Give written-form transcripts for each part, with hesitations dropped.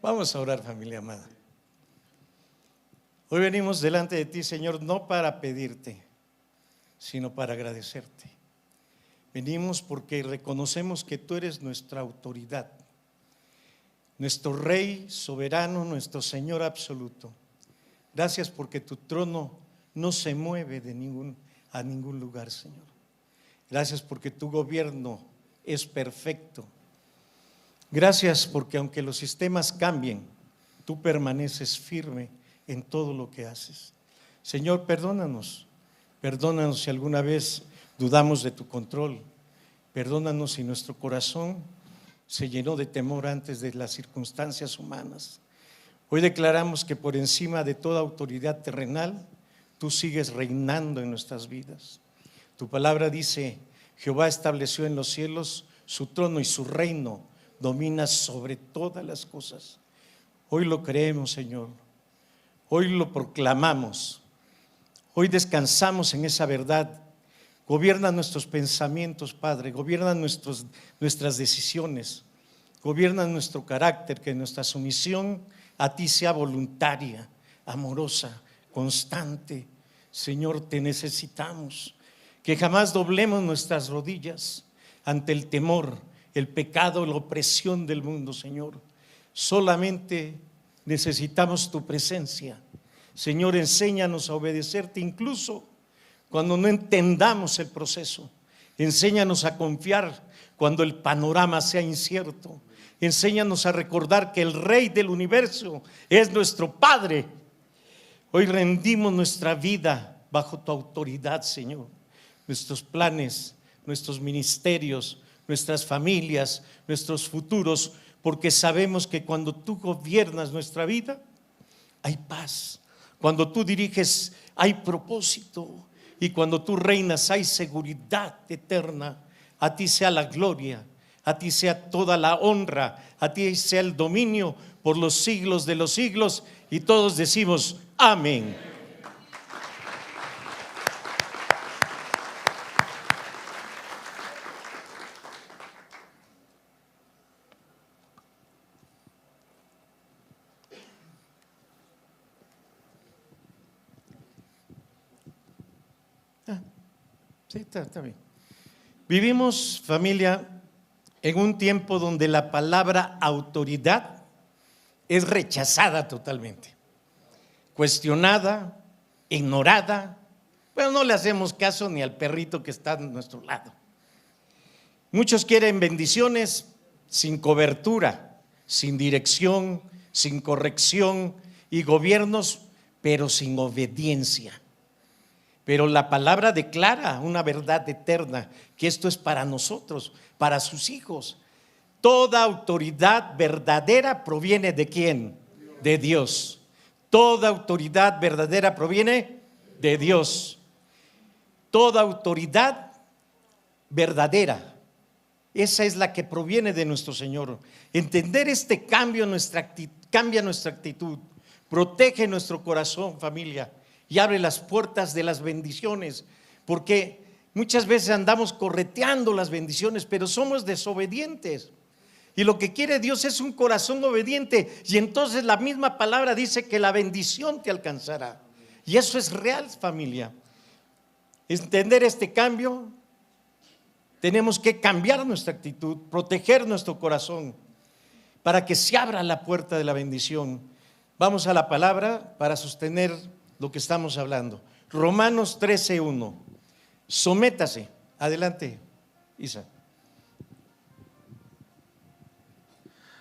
Vamos a orar, familia amada. Hoy venimos delante de ti, Señor, no para pedirte, sino para agradecerte. Venimos porque reconocemos que tú eres nuestra autoridad, nuestro Rey soberano, nuestro Señor absoluto. Gracias porque tu trono no se mueve a ningún lugar, Señor. Gracias porque tu gobierno es perfecto. Gracias porque aunque los sistemas cambien, tú permaneces firme en todo lo que haces. Señor, perdónanos si alguna vez dudamos de tu control. Perdónanos si nuestro corazón se llenó de temor antes de las circunstancias humanas. Hoy declaramos que por encima de toda autoridad terrenal, tú sigues reinando en nuestras vidas. Tu palabra dice: Jehová estableció en los cielos su trono y su reino domina sobre todas las cosas. Hoy lo creemos, Señor. Hoy lo proclamamos. Hoy descansamos en esa verdad. Gobierna nuestros pensamientos, Padre. Gobierna nuestras decisiones. Gobierna nuestro carácter. Que nuestra sumisión a ti sea voluntaria, amorosa, constante. Señor, te necesitamos. Que jamás doblemos nuestras rodillas ante el temor, el pecado, la opresión del mundo, Señor. Solamente necesitamos tu presencia. Señor, enséñanos a obedecerte incluso cuando no entendamos el proceso. Enséñanos a confiar cuando el panorama sea incierto. Enséñanos a recordar que el Rey del universo es nuestro Padre. Hoy rendimos nuestra vida bajo tu autoridad, Señor. Nuestros planes, nuestros ministerios, nuestras familias, nuestros futuros, porque sabemos que cuando tú gobiernas nuestra vida, hay paz. Cuando tú diriges, hay propósito. Y cuando tú reinas, hay seguridad eterna. A ti sea la gloria, a ti sea toda la honra, a ti sea el dominio por los siglos de los siglos. Y todos decimos amén. Sí, está bien. Vivimos, familia, en un tiempo donde la palabra autoridad es rechazada totalmente, cuestionada, ignorada. Pero no le hacemos caso ni al perrito que está a nuestro lado. Muchos quieren bendiciones sin cobertura, sin dirección, sin corrección, y gobiernos pero sin obediencia. Pero la palabra declara una verdad eterna, que esto es para nosotros, para sus hijos. Toda autoridad verdadera proviene ¿de quién? De Dios. Toda autoridad verdadera proviene de Dios. Toda autoridad verdadera, esa es la que proviene de nuestro Señor. Entender este cambia nuestra actitud, protege nuestro corazón, familia, y abre las puertas de las bendiciones, porque muchas veces andamos correteando las bendiciones, pero somos desobedientes. Y lo que quiere Dios es un corazón obediente, y entonces la misma palabra dice que la bendición te alcanzará. Y eso es real, familia. Entender este cambio, tenemos que cambiar nuestra actitud, proteger nuestro corazón para que se abra la puerta de la bendición. Vamos a la palabra para sostener lo que estamos hablando. Romanos 13:1. Sométase. Adelante, Isa.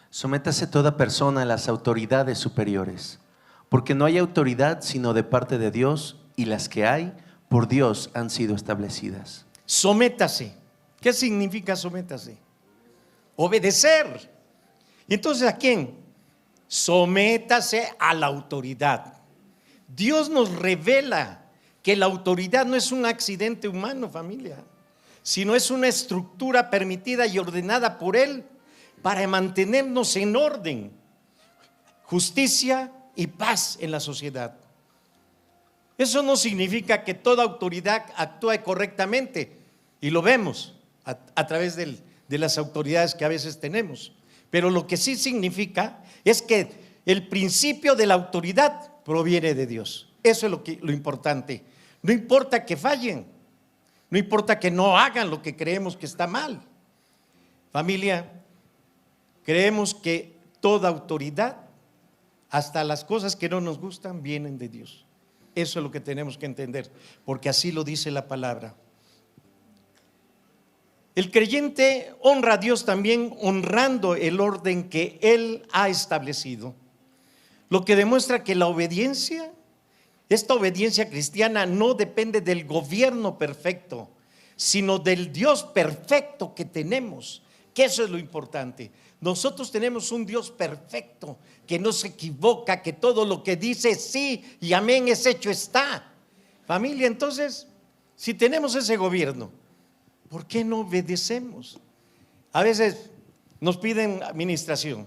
Sométase toda persona a las autoridades superiores, porque no hay autoridad sino de parte de Dios, y las que hay por Dios han sido establecidas. Sométase. ¿Qué significa sométase? Obedecer. ¿Y entonces a quién? Sométase a la autoridad. Dios nos revela que la autoridad no es un accidente humano, familia, sino es una estructura permitida y ordenada por Él para mantenernos en orden, justicia y paz en la sociedad. Eso no significa que toda autoridad actúe correctamente, y lo vemos a través de las autoridades que a veces tenemos, Pero lo que sí significa es que el principio de la autoridad proviene de Dios. Eso es lo importante. No importa que fallen, no importa que no hagan lo que creemos que está mal. Familia, creemos que toda autoridad, hasta las cosas que no nos gustan, vienen de Dios. Eso es lo que tenemos que entender, porque así lo dice la palabra. El creyente honra a Dios también honrando el orden que Él ha establecido, lo que demuestra que la obediencia, esta obediencia cristiana, no depende del gobierno perfecto, sino del Dios perfecto que tenemos, que eso es lo importante. Nosotros tenemos un Dios perfecto, que no se equivoca, que todo lo que dice sí y amén es hecho está. Familia, entonces, si tenemos ese gobierno, ¿por qué no obedecemos? A veces nos piden administración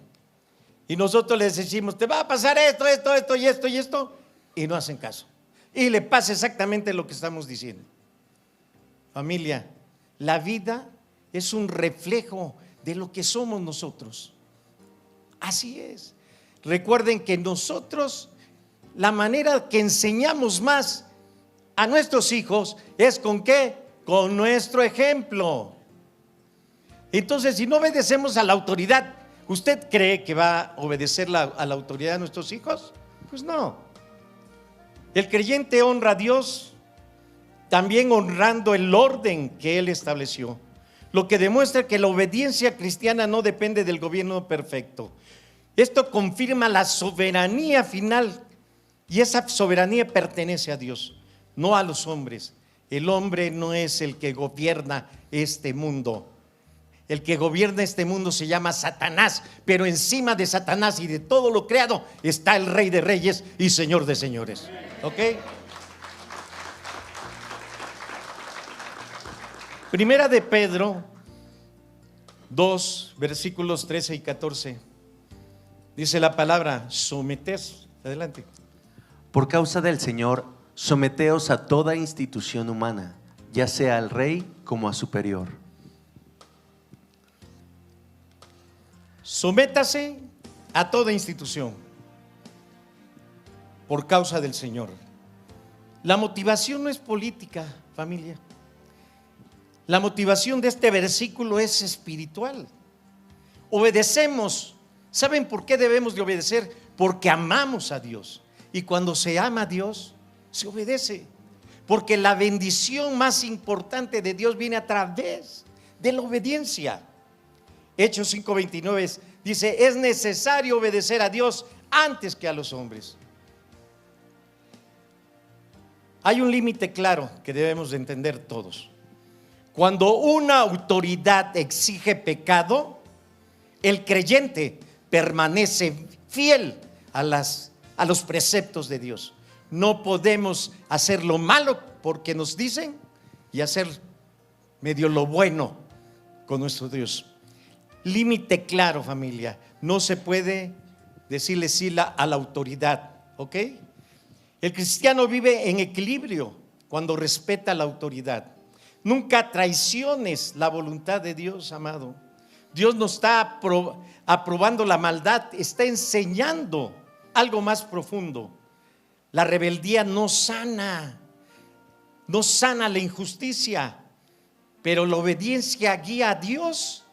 y nosotros les decimos, te va a pasar esto, esto y esto y esto, y no hacen caso. Y le pasa exactamente lo que estamos diciendo. Familia, la vida es un reflejo de lo que somos nosotros. Así es. Recuerden que nosotros, la manera que enseñamos más a nuestros hijos es ¿con qué? Con nuestro ejemplo. Entonces, si no obedecemos a la autoridad, ¿usted cree que va a obedecer a la autoridad de nuestros hijos? Pues no. El creyente honra a Dios también honrando el orden que Él estableció, lo que demuestra que la obediencia cristiana no depende del gobierno perfecto. Esto confirma la soberanía final, y esa soberanía pertenece a Dios, no a los hombres. El hombre no es el que gobierna este mundo. El que gobierna este mundo se llama Satanás, pero encima de Satanás y de todo lo creado está el Rey de Reyes y Señor de Señores. ¿Ok? Primera de Pedro 2, versículos 13 y 14. Dice la palabra, sometés. Adelante. Por causa del Señor, someteos a toda institución humana, ya sea al rey como a superior. Sométase a toda institución por causa del Señor. La motivación no es política, familia. La motivación de este versículo es espiritual. Obedecemos. ¿Saben por qué debemos de obedecer? Porque amamos a Dios. Y cuando se ama a Dios, se obedece. Porque la bendición más importante de Dios viene a través de la obediencia. Hechos 5:29 dice, es necesario obedecer a Dios antes que a los hombres. Hay un límite claro que debemos de entender todos. Cuando una autoridad exige pecado, el creyente permanece fiel a los preceptos de Dios. No podemos hacer lo malo porque nos dicen y hacer medio lo bueno con nuestro Dios. Límite claro, familia. No se puede decirle sí a la autoridad, ¿ok? El cristiano vive en equilibrio cuando respeta la autoridad. Nunca traiciones la voluntad de Dios, amado. Dios no está aprobando la maldad, está enseñando algo más profundo. La rebeldía no sana la injusticia, pero la obediencia guía a Dios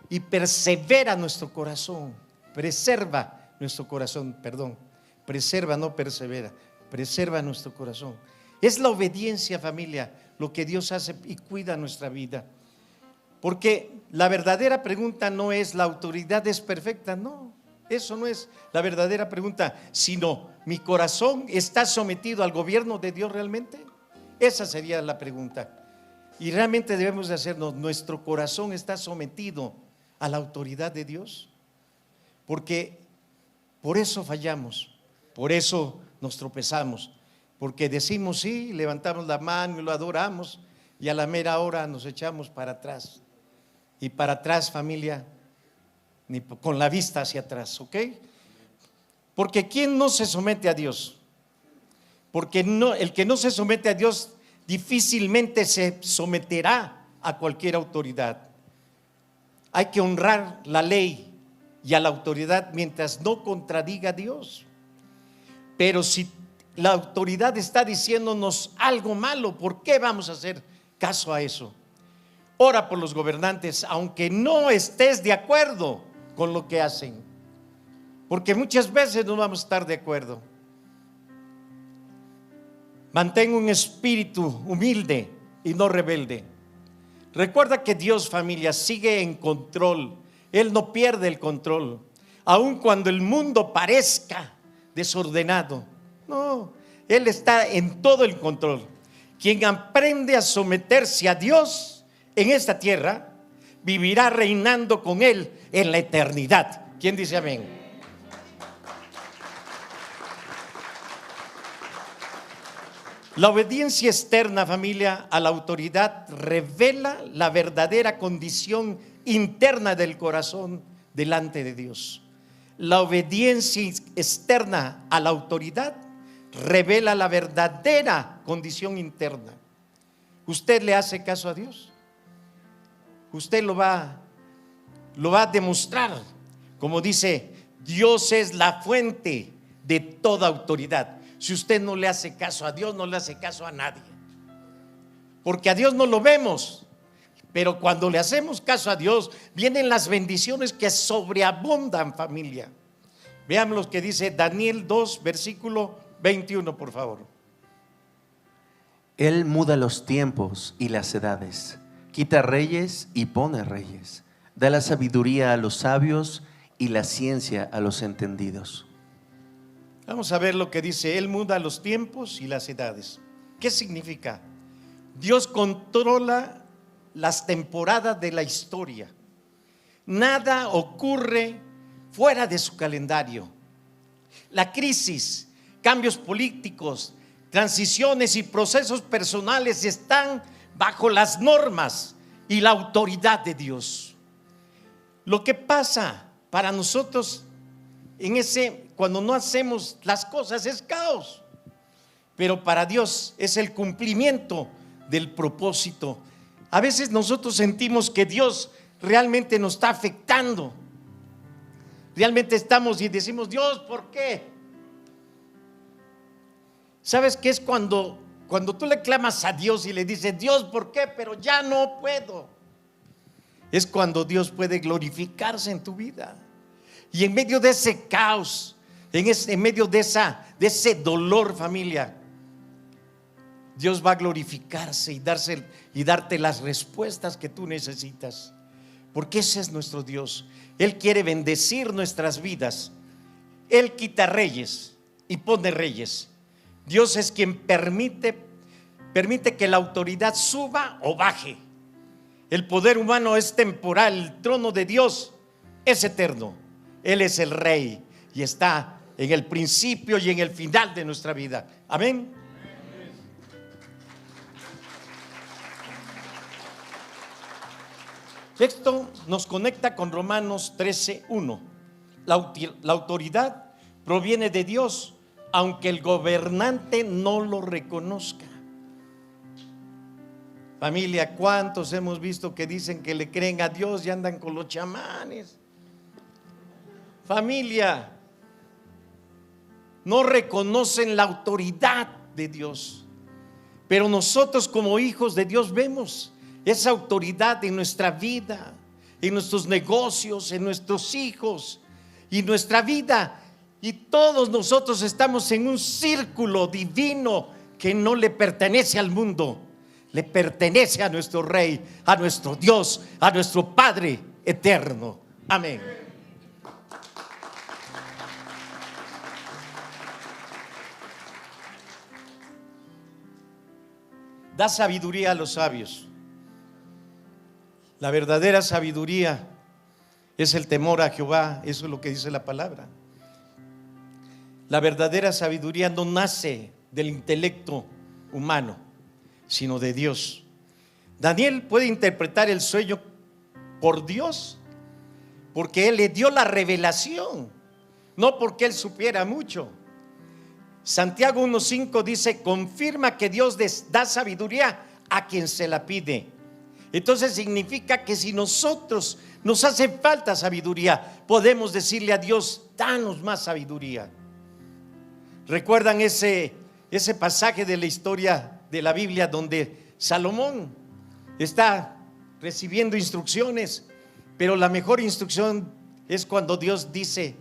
y persevera nuestro corazón, preserva nuestro corazón, preserva, no persevera, preserva nuestro corazón. Es la obediencia, familia, lo que Dios hace y cuida nuestra vida. Porque la verdadera pregunta no es, ¿la autoridad es perfecta? No, eso no es la verdadera pregunta, sino, ¿mi corazón está sometido al gobierno de Dios realmente? Esa sería la pregunta. Y realmente debemos de hacernos, ¿nuestro corazón está sometido a la autoridad de Dios? Porque por eso fallamos, por eso nos tropezamos, porque decimos sí, levantamos la mano y lo adoramos, y a la mera hora nos echamos para atrás. Y para atrás, familia, ni con la vista hacia atrás, ¿ok? Porque ¿quién no se somete a Dios? Porque el que no se somete a Dios difícilmente se someterá a cualquier autoridad. Hay que honrar la ley y a la autoridad mientras no contradiga a Dios. Pero si la autoridad está diciéndonos algo malo, ¿por qué vamos a hacer caso a eso? Ora por los gobernantes, aunque no estés de acuerdo con lo que hacen, porque muchas veces no vamos a estar de acuerdo. Mantén un espíritu humilde y no rebelde. Recuerda que Dios, familia, sigue en control. Él no pierde el control, aun cuando el mundo parezca desordenado. No, Él está en todo el control. Quien aprende a someterse a Dios en esta tierra, vivirá reinando con Él en la eternidad. ¿Quién dice amén? La obediencia externa, familia, a la autoridad revela la verdadera condición interna del corazón delante de Dios. La obediencia externa a la autoridad revela la verdadera condición interna. ¿Usted le hace caso a Dios? Usted lo va a demostrar. Como dice, Dios es la fuente de toda autoridad. Si usted no le hace caso a Dios, no le hace caso a nadie. Porque a Dios no lo vemos, pero cuando le hacemos caso a Dios, vienen las bendiciones que sobreabundan, familia. Veamos lo que dice Daniel 2, versículo 21, por favor. Él muda los tiempos y las edades, quita reyes y pone reyes, da la sabiduría a los sabios y la ciencia a los entendidos. Vamos a ver lo que dice. Él muda los tiempos y las edades. ¿Qué significa? Dios controla las temporadas de la historia. Nada ocurre fuera de su calendario. La crisis, cambios políticos, transiciones y procesos personales están bajo las normas y la autoridad de Dios. Lo que pasa para nosotros cuando no hacemos las cosas es caos, pero para Dios es el cumplimiento del propósito. A veces nosotros sentimos que Dios realmente nos está afectando. Realmente estamos y decimos, Dios, ¿por qué? ¿Sabes qué es cuando tú le clamas a Dios y le dices, Dios, ¿por qué? Pero ya no puedo. Es cuando Dios puede glorificarse en tu vida. Y en medio de ese caos, en medio de ese dolor, familia, Dios va a glorificarse y darte las respuestas que tú necesitas. Porque ese es nuestro Dios. Él quiere bendecir nuestras vidas. Él quita reyes y pone reyes. Dios es quien permite que la autoridad suba o baje. El poder humano es temporal, el trono de Dios es eterno. Él es el Rey y está en el principio y en el final de nuestra vida. Amén. Esto nos conecta con Romanos 13:1. La autoridad proviene de Dios, aunque el gobernante no lo reconozca. Familia, ¿cuántos hemos visto que dicen que le creen a Dios y andan con los chamanes? Familia, no reconocen la autoridad de Dios. Pero nosotros como hijos de Dios vemos esa autoridad en nuestra vida, en nuestros negocios, en nuestros hijos y nuestra vida. Y todos nosotros estamos en un círculo divino que no le pertenece al mundo, le pertenece a nuestro Rey, a nuestro Dios, a nuestro Padre eterno. Amén. Da sabiduría a los sabios. La verdadera sabiduría es el temor a Jehová. Eso es lo que dice la palabra. La verdadera sabiduría no nace del intelecto humano, sino de Dios. Daniel puede interpretar el sueño por Dios, porque Él le dio la revelación, no porque Él supiera mucho. Santiago 1:5 dice, confirma que Dios da sabiduría a quien se la pide. Entonces significa que si nosotros nos hace falta sabiduría, podemos decirle a Dios: danos más sabiduría. ¿Recuerdan ese pasaje de la historia de la Biblia donde Salomón está recibiendo instrucciones? Pero la mejor instrucción es cuando Dios dice: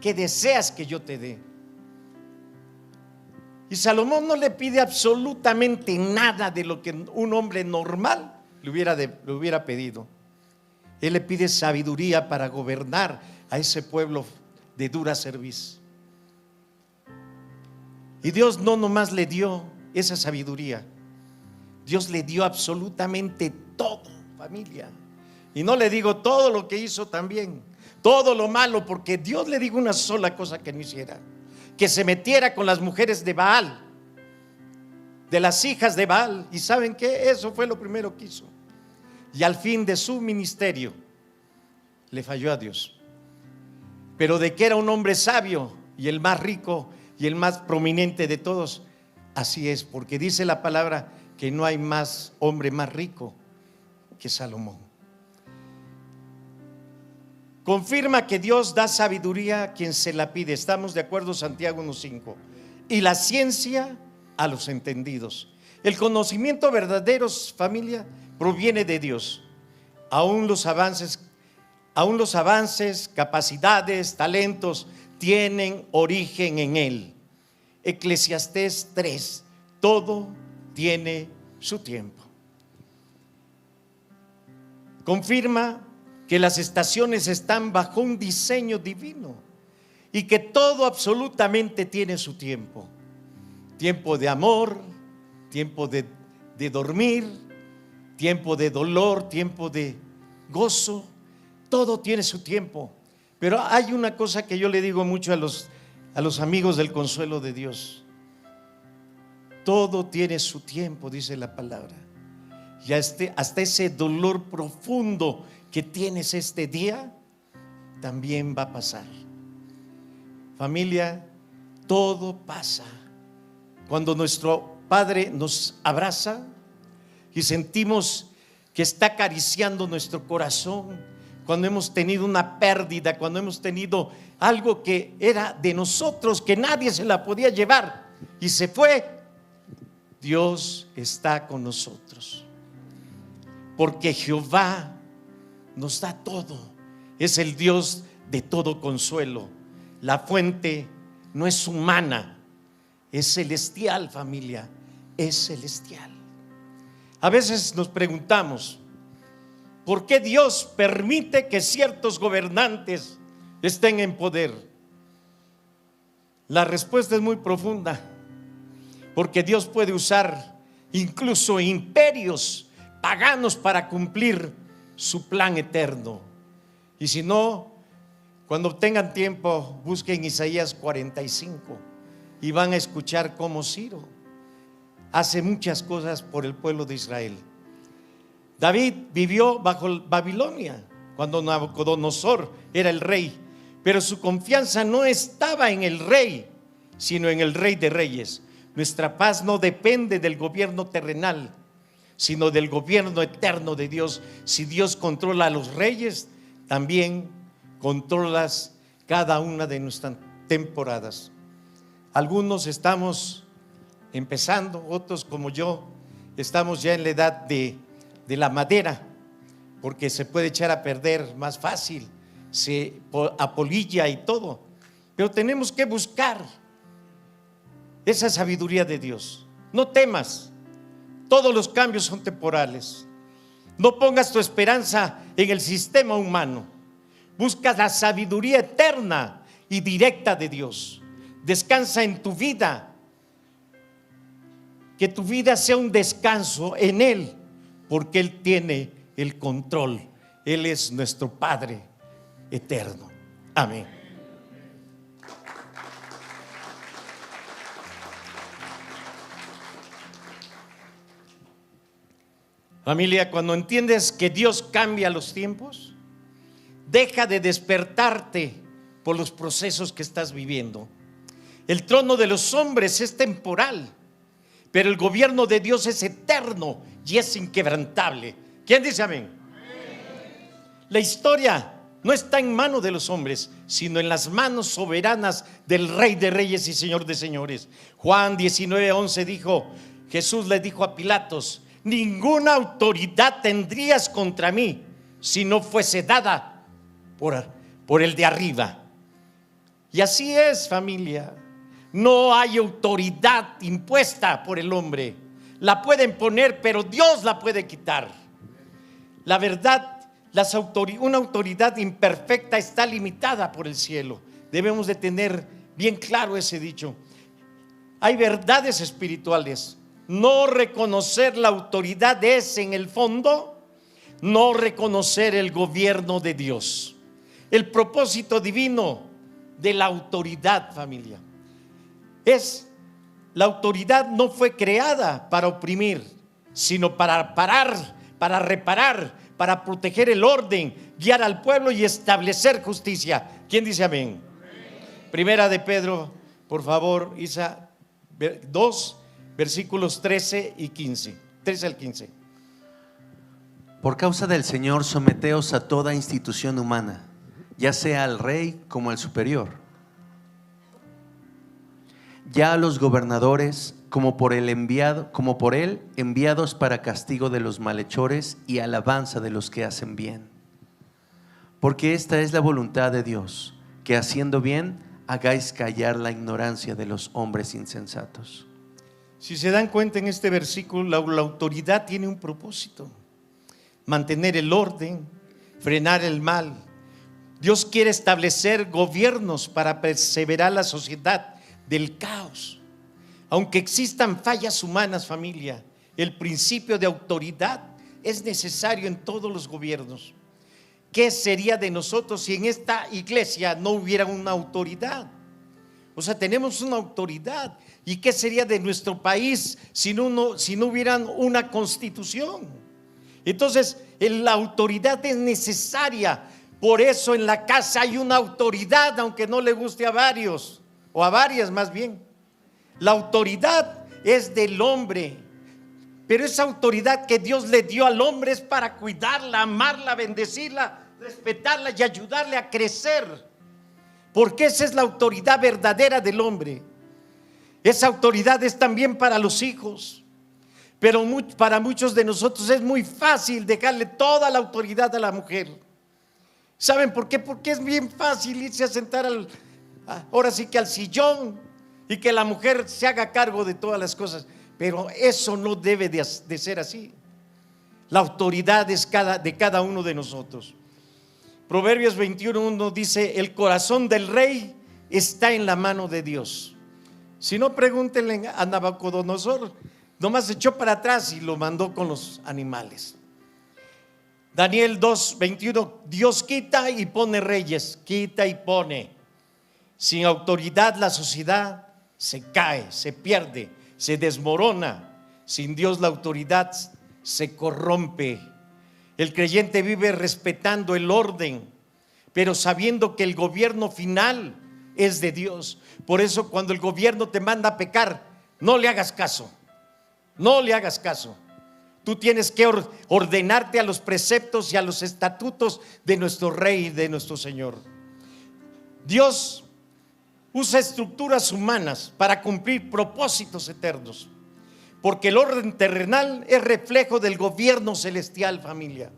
¿qué deseas que yo te dé? Y Salomón no le pide absolutamente nada de lo que un hombre normal le hubiera pedido. Él le pide sabiduría para gobernar a ese pueblo de dura cerviz. Y Dios no nomás le dio esa sabiduría, Dios le dio absolutamente todo, familia. Y no le digo todo lo que hizo también, todo lo malo, porque Dios le dijo una sola cosa que no hiciera: que se metiera con las mujeres de Baal, de las hijas de Baal. ¿Y saben qué? Eso fue lo primero que hizo. Y al fin de su ministerio le falló a Dios. Pero de que era un hombre sabio y el más rico y el más prominente de todos, así es, porque dice la palabra que no hay más hombre más rico que Salomón. Confirma que Dios da sabiduría a quien se la pide. ¿Estamos de acuerdo? Santiago 1:5. Y la ciencia a los entendidos. El conocimiento verdadero, familia, proviene de Dios. Aún los avances, capacidades, talentos tienen origen en Él. Eclesiastés 3: todo tiene su tiempo. Confirma que las estaciones están bajo un diseño divino y que todo absolutamente tiene su tiempo. Tiempo de amor, tiempo de dormir, tiempo de dolor, tiempo de gozo. Todo tiene su tiempo. Pero hay una cosa que yo le digo mucho a los amigos del Consuelo de Dios: todo tiene su tiempo, dice la palabra. Y hasta ese dolor profundo que tienes este día también va a pasar. Familia, todo pasa. Cuando nuestro Padre nos abraza y sentimos que está acariciando nuestro corazón, cuando hemos tenido una pérdida, cuando hemos tenido algo que era de nosotros, que nadie se la podía llevar y se fue, Dios está con nosotros. Porque Jehová nos da todo. Es el Dios de todo consuelo. La fuente no es humana, es celestial, familia, es celestial. A veces nos preguntamos: ¿por qué Dios permite que ciertos gobernantes estén en poder? La respuesta es muy profunda. Porque Dios puede usar incluso imperios paganos para cumplir su plan eterno. Y si no, cuando tengan tiempo, busquen Isaías 45 y van a escuchar cómo Ciro hace muchas cosas por el pueblo de Israel. David vivió bajo Babilonia cuando Nabucodonosor era el rey, pero su confianza no estaba en el rey, sino en el Rey de Reyes. Nuestra paz no depende del gobierno terrenal, sino del gobierno eterno de Dios. Si Dios controla a los reyes, también controlas cada una de nuestras temporadas. Algunos estamos empezando, otros como yo estamos ya en la edad de la madera, porque se puede echar a perder más fácil, se apolilla y todo. Pero tenemos que buscar esa sabiduría de Dios. No temas, todos los cambios son temporales. No pongas tu esperanza en el sistema humano. Busca la sabiduría eterna y directa de Dios. Descansa en tu vida. Que tu vida sea un descanso en Él, porque Él tiene el control. Él es nuestro Padre eterno. Amén. Familia, cuando entiendes que Dios cambia los tiempos, deja de despertarte por los procesos que estás viviendo. El trono de los hombres es temporal, pero el gobierno de Dios es eterno y es inquebrantable. ¿Quién dice amén? La historia no está en manos de los hombres, sino en las manos soberanas del Rey de Reyes y Señor de Señores. Juan 19:11 dijo, Jesús le dijo a Pilatos: ninguna autoridad tendrías contra mí si no fuese dada por el de arriba. Y así es, familia. No hay autoridad impuesta por el hombre. La pueden poner, pero Dios la puede quitar. La verdad, una autoridad imperfecta está limitada por el cielo. Debemos de tener bien claro ese dicho. Hay verdades espirituales. No reconocer la autoridad es, en el fondo, no reconocer el gobierno de Dios. El propósito divino de la autoridad, familia, la autoridad no fue creada para oprimir, sino para parar, para reparar, para proteger el orden, guiar al pueblo y establecer justicia. ¿Quién dice amén? Primera de Pedro, por favor, Isa 2, versículos 13 y 15. 13 al 15. Por causa del Señor, someteos a toda institución humana, ya sea al rey como al superior, ya a los gobernadores como por él enviados para castigo de los malhechores y alabanza de los que hacen bien. Porque esta es la voluntad de Dios, que haciendo bien hagáis callar la ignorancia de los hombres insensatos. Si se dan cuenta, en este versículo la autoridad tiene un propósito: mantener el orden, frenar el mal. Dios quiere establecer gobiernos para perseverar la sociedad del caos. Aunque existan fallas humanas, familia, el principio de autoridad es necesario en todos los gobiernos. ¿Qué sería de nosotros si en esta iglesia no hubiera una autoridad? O sea, tenemos una autoridad. ¿Y qué sería de nuestro país si no hubiera una constitución? Entonces, la autoridad es necesaria. Por eso en la casa hay una autoridad, aunque no le guste a varios, o a varias más bien. La autoridad es del hombre, pero esa autoridad que Dios le dio al hombre es para cuidarla, amarla, bendecirla, respetarla y ayudarle a crecer, porque esa es la autoridad verdadera del hombre. Esa autoridad es también para los hijos, pero para muchos de nosotros es muy fácil dejarle toda la autoridad a la mujer. ¿Saben por qué? Porque es bien fácil irse a sentar ahora sí que al sillón, y que la mujer se haga cargo de todas las cosas. Pero eso no debe de ser así. La autoridad es de cada uno de nosotros. Proverbios 21:1 dice: el corazón del rey está en la mano de Dios. Si no, pregúntenle a Nabucodonosor, nomás se echó para atrás y lo mandó con los animales. Daniel 2:21, Dios quita y pone reyes, quita y pone. Sin autoridad la sociedad se cae, se pierde, se desmorona. Sin Dios la autoridad se corrompe. El creyente vive respetando el orden, pero sabiendo que el gobierno final es de Dios. Por eso cuando el gobierno te manda a pecar, no le hagas caso. No le hagas caso. Tú tienes que ordenarte a los preceptos y a los estatutos de nuestro Rey y de nuestro Señor. Dios usa estructuras humanas para cumplir propósitos eternos, porque el orden terrenal es reflejo del gobierno celestial, familia.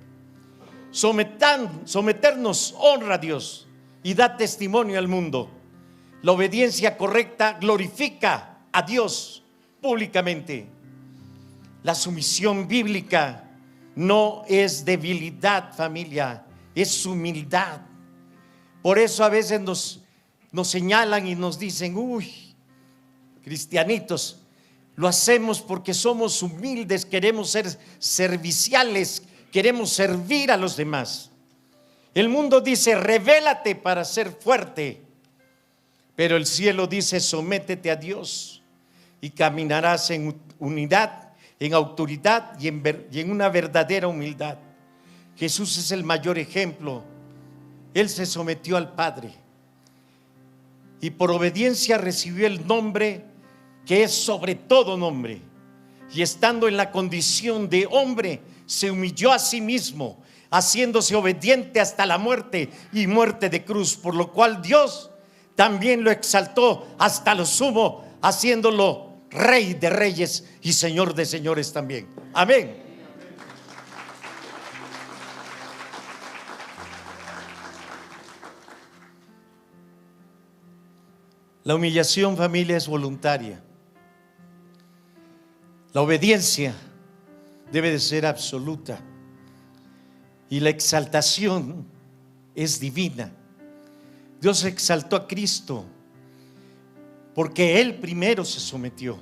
Someternos honra a Dios y da testimonio al mundo. La obediencia correcta glorifica a Dios públicamente. La sumisión bíblica no es debilidad, familia, es humildad. Por eso a veces nos señalan y nos dicen: uy, cristianitos, lo hacemos porque somos humildes, queremos ser serviciales, queremos servir a los demás. El mundo dice: revélate para ser fuerte, pero el cielo dice: sométete a Dios y caminarás en unidad, en autoridad y en una verdadera humildad. Jesús es el mayor ejemplo. Él se sometió al Padre y por obediencia recibió el nombre que es sobre todo nombre, y estando en la condición de hombre se humilló a sí mismo, haciéndose obediente hasta la muerte y muerte de cruz, por lo cual Dios también lo exaltó hasta lo sumo, haciéndolo Rey de reyes y Señor de señores también. Amén. La humillación, familia, es voluntaria. La obediencia debe de ser absoluta. Y la exaltación es divina. Dios exaltó a Cristo porque Él primero se sometió.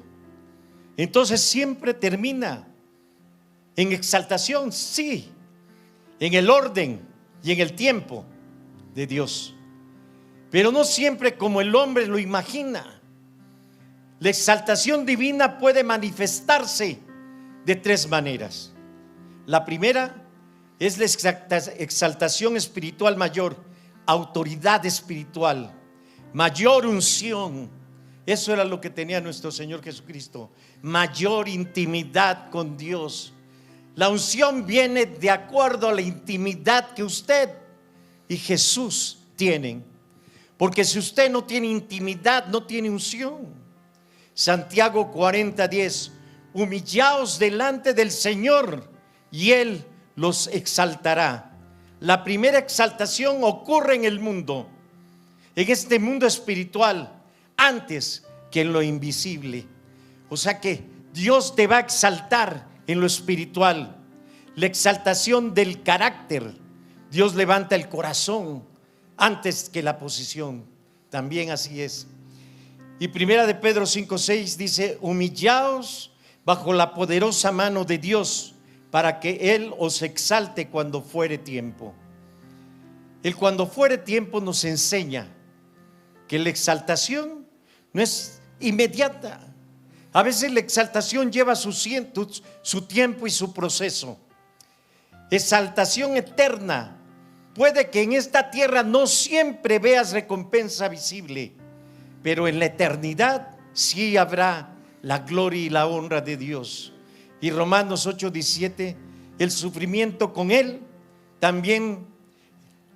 Entonces siempre termina en exaltación, sí, en el orden y en el tiempo de Dios, pero no siempre como el hombre lo imagina. La exaltación divina puede manifestarse de tres maneras. La primera es la exaltación espiritual mayor, autoridad espiritual, mayor unción. Eso era lo que tenía nuestro Señor Jesucristo, mayor intimidad con Dios. La unción viene de acuerdo a la intimidad que usted y Jesús tienen, porque si usted no tiene intimidad, no tiene unción. Santiago 40:10, humillaos delante del Señor y Él los exaltará. La primera exaltación ocurre en el mundo, en este mundo espiritual, antes que en lo invisible. O sea que Dios te va a exaltar en lo espiritual. La exaltación del carácter, Dios levanta el corazón antes que la posición. También así es. Y primera de Pedro 5:6 dice: humillaos bajo la poderosa mano de Dios, para que Él os exalte cuando fuere tiempo. El cuando fuere tiempo nos enseña que la exaltación no es inmediata. A veces la exaltación lleva su tiempo y su proceso. Exaltación eterna. Puede que en esta tierra no siempre veas recompensa visible, pero en la eternidad sí habrá la gloria y la honra de Dios. Y Romanos 8:17, el sufrimiento con Él, también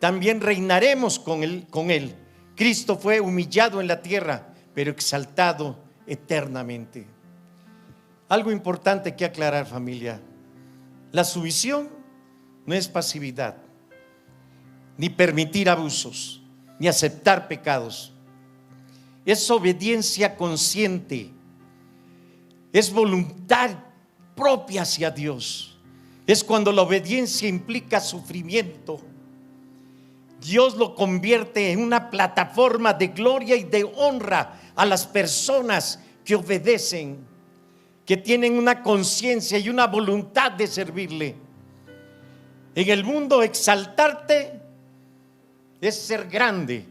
reinaremos con Él. Cristo fue humillado en la tierra, pero exaltado eternamente. Algo importante que aclarar, familia: la sumisión no es pasividad, ni permitir abusos, ni aceptar pecados. Es obediencia consciente, es voluntad propia hacia Dios. Es cuando la obediencia implica sufrimiento. Dios lo convierte en una plataforma de gloria y de honra a las personas que obedecen, que tienen una conciencia y una voluntad de servirle. En el mundo, exaltarte es ser grande.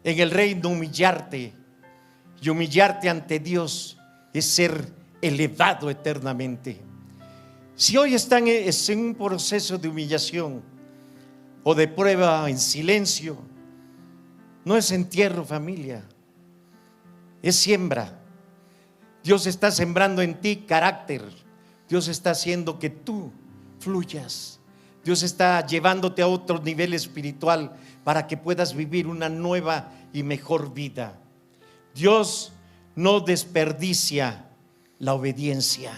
En el reino, humillarte, y humillarte ante Dios es ser elevado eternamente. Si hoy están en un proceso de humillación o de prueba en silencio, no es entierro, familia, es siembra. Dios está sembrando en ti carácter. Dios está haciendo que tú fluyas. Dios está llevándote a otro nivel espiritual para que puedas vivir una nueva y mejor vida. Dios no desperdicia la obediencia.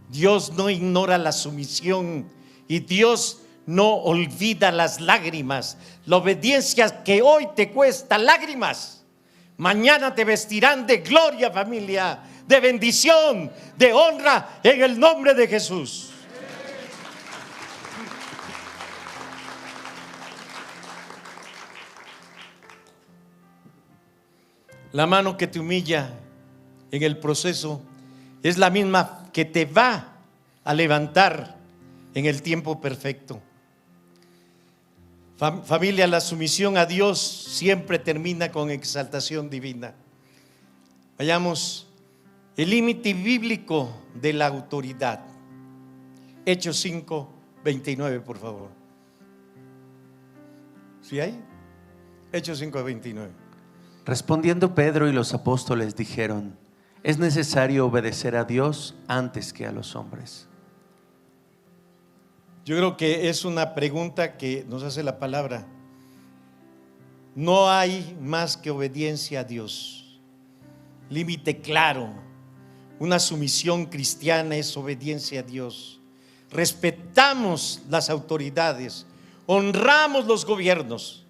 Dios no ignora la sumisión, y Dios no olvida las lágrimas. La obediencia que hoy te cuesta lágrimas, mañana te vestirán de gloria, familia, de bendición, de honra, en el nombre de Jesús. La mano que te humilla en el proceso es la misma que te va a levantar en el tiempo perfecto. Familia, la sumisión a Dios siempre termina con exaltación divina. Vayamos, el límite bíblico de la autoridad. Hechos 5:29, por favor. ¿Sí hay? Hechos 5:29. Respondiendo Pedro y los apóstoles dijeron: es necesario obedecer a Dios antes que a los hombres. Yo creo que es una pregunta que nos hace la palabra. No hay más que obediencia a Dios. Límite claro. Una sumisión cristiana es obediencia a Dios. Respetamos las autoridades, honramos los gobiernos,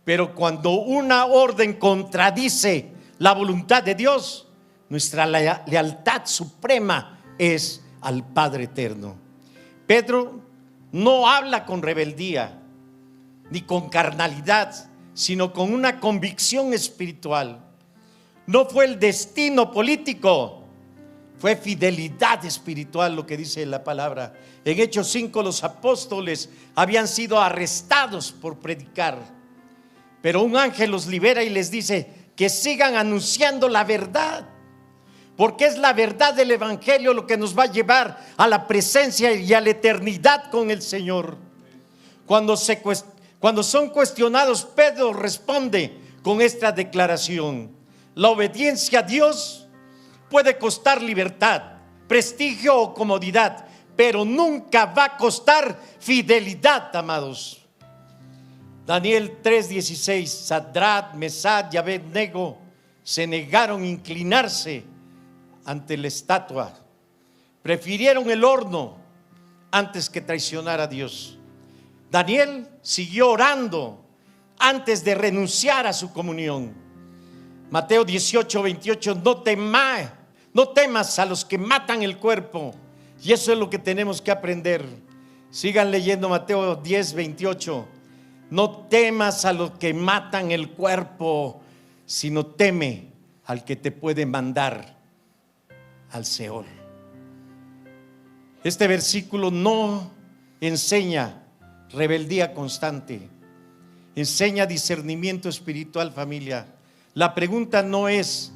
pero cuando una orden contradice la voluntad de Dios, nuestra lealtad suprema es al Padre eterno. Pedro no habla con rebeldía ni con carnalidad, sino con una convicción espiritual. No fue el destino político, fue fidelidad espiritual lo que dice la palabra. En Hechos 5 los apóstoles habían sido arrestados por predicar, pero un ángel los libera y les dice que sigan anunciando la verdad, porque es la verdad del evangelio lo que nos va a llevar a la presencia y a la eternidad con el Señor. Cuando son cuestionados, Pedro responde con esta declaración: la obediencia a Dios puede costar libertad, prestigio o comodidad, pero nunca va a costar fidelidad, amados. Daniel 3:16, Sadrach, Mesach y Abed-nego se negaron a inclinarse ante la estatua, prefirieron el horno antes que traicionar a Dios. Daniel siguió orando antes de renunciar a su comunión. Mateo 18:28, no temas a los que matan el cuerpo. Y eso es lo que tenemos que aprender. Sigan leyendo Mateo 10:28. No temas a los que matan el cuerpo, sino teme al que te puede mandar al Seol. Este versículo no enseña rebeldía constante, enseña discernimiento espiritual, familia. La pregunta no es: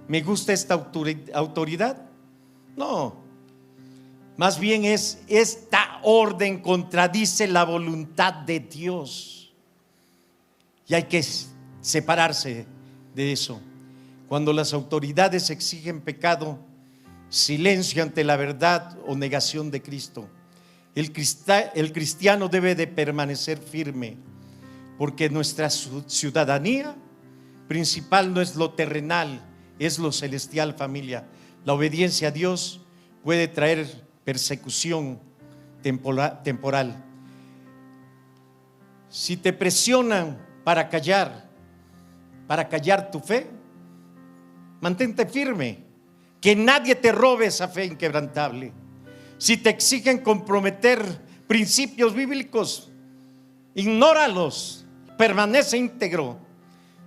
¿me gusta esta autoridad? No, más bien es: esta orden contradice la voluntad de Dios. Y hay que separarse de eso. Cuando las autoridades exigen pecado, silencio ante la verdad o negación de Cristo, el cristiano debe de permanecer firme, porque nuestra ciudadanía principal no es lo terrenal, es lo celestial, familia. La obediencia a Dios puede traer persecución temporal. Si te presionan para callar tu fe, mantente firme, que nadie te robe esa fe inquebrantable. Si te exigen comprometer principios bíblicos, ignóralos, permanece íntegro.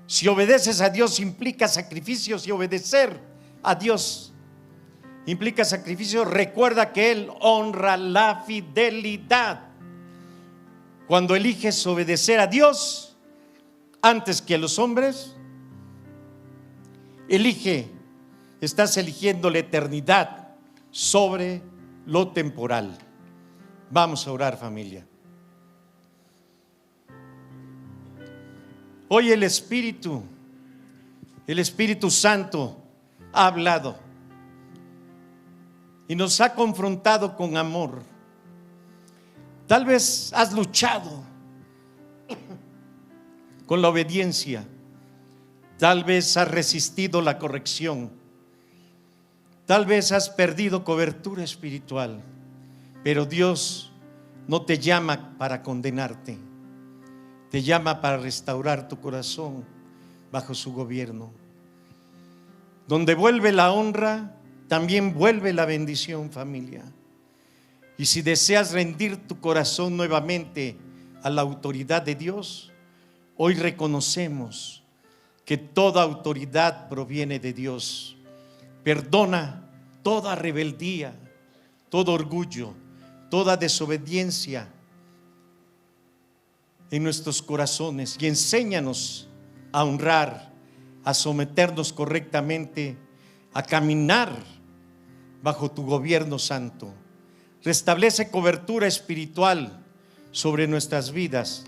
Si obedeces a Dios implica sacrificios, y obedecer a Dios implica sacrificios. Recuerda que Él honra la fidelidad. Cuando eliges obedecer a Dios antes que a los hombres, estás eligiendo la eternidad sobre lo temporal. Vamos a orar, familia. Hoy el Espíritu Santo ha hablado y nos ha confrontado con amor. Tal vez has luchado con la obediencia, tal vez has resistido la corrección, tal vez has perdido cobertura espiritual, pero Dios no te llama para condenarte, te llama para restaurar tu corazón bajo su gobierno. Donde vuelve la honra, también vuelve la bendición, familia. Y si deseas rendir tu corazón nuevamente a la autoridad de Dios, hoy reconocemos que toda autoridad proviene de Dios. Perdona toda rebeldía, todo orgullo, toda desobediencia en nuestros corazones, y enséñanos a honrar, a someternos correctamente, a caminar bajo tu gobierno santo. Restablece cobertura espiritual sobre nuestras vidas,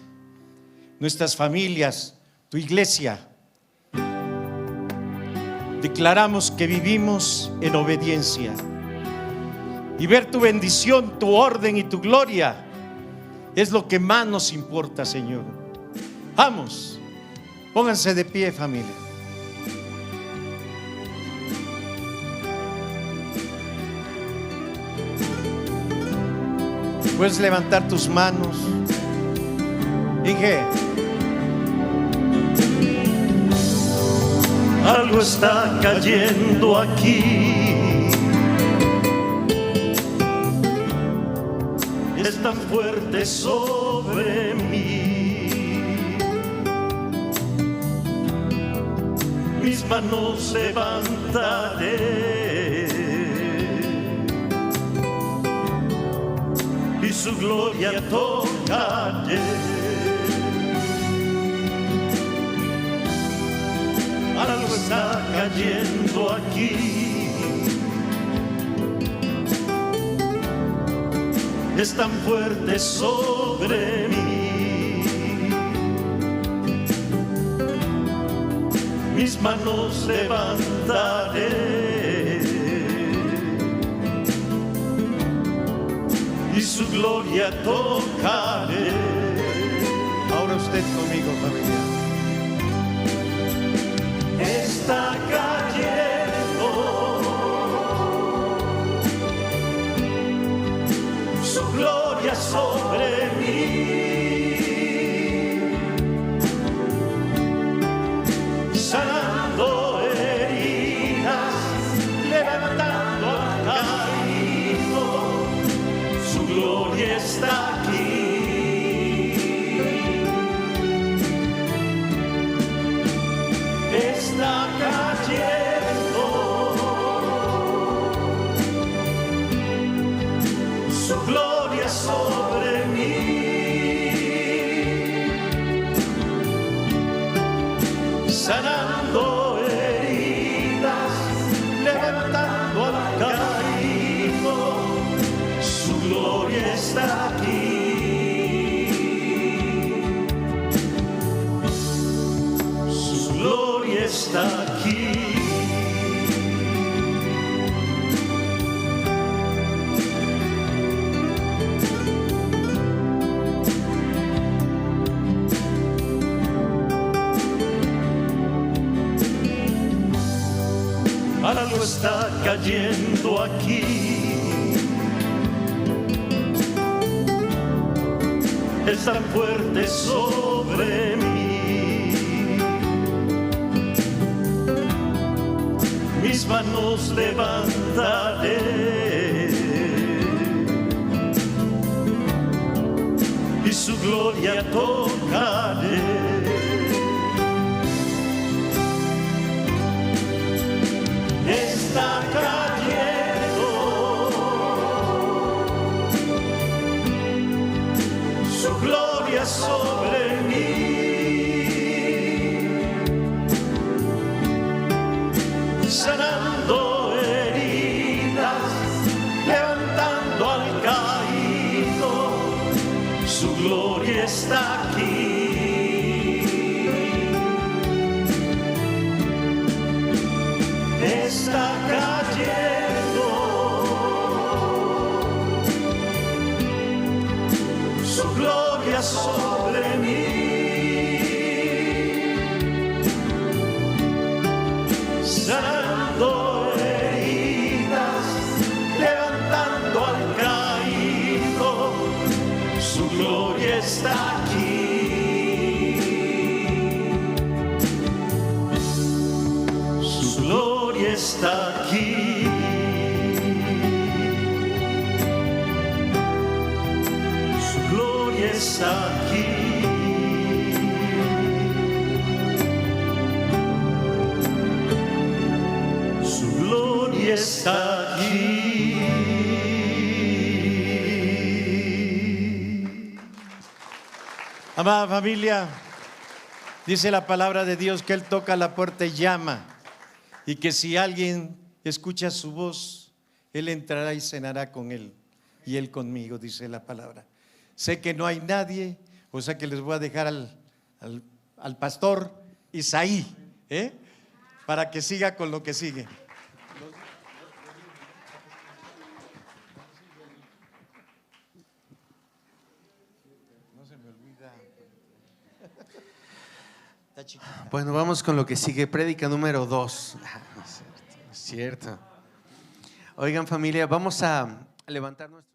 nuestras familias, tu iglesia. Declaramos que vivimos en obediencia, y ver tu bendición, tu orden y tu gloria es lo que más nos importa, Señor. Vamos, pónganse de pie, familia. Puedes levantar tus manos. Dije, algo está cayendo aquí, es tan fuerte sobre mí. Mis manos levantaré y su gloria tocaré. Algo está cayendo aquí, es tan fuerte sobre mí. Mis manos levantaré y su gloria tocaré. ahora usted conmigo, familia. Está cayendo su gloria sobre mí, sanando heridas, levantando al caído, su gloria está aquí. Está cayendo su gloria sobre mí, sanando heridas, levantando al caído, su gloria está aquí. Su gloria está aquí. Algo está cayendo aquí, es tan fuerte sobre mí. Mis manos levantaré y su gloria tocaré. Está cayendo su gloria sobre mí, sanando heridas, levantando al caído, su gloria está aquí. Está cayendo su gloria sobre mí, sanando heridas, levantando al caído, su gloria está aquí. Su gloria está aquí. Su gloria está aquí. Su gloria está aquí. Amada familia, dice la palabra de Dios que Él toca la puerta y llama, y que si alguien escucha su voz, Él entrará y cenará con Él y Él conmigo, dice la palabra. Sé que no hay nadie, o sea que les voy a dejar al pastor Isaí, para que siga con lo que sigue. Bueno, vamos con lo que sigue, prédica número 2. No es cierto. Oigan, familia, vamos a levantar nuestro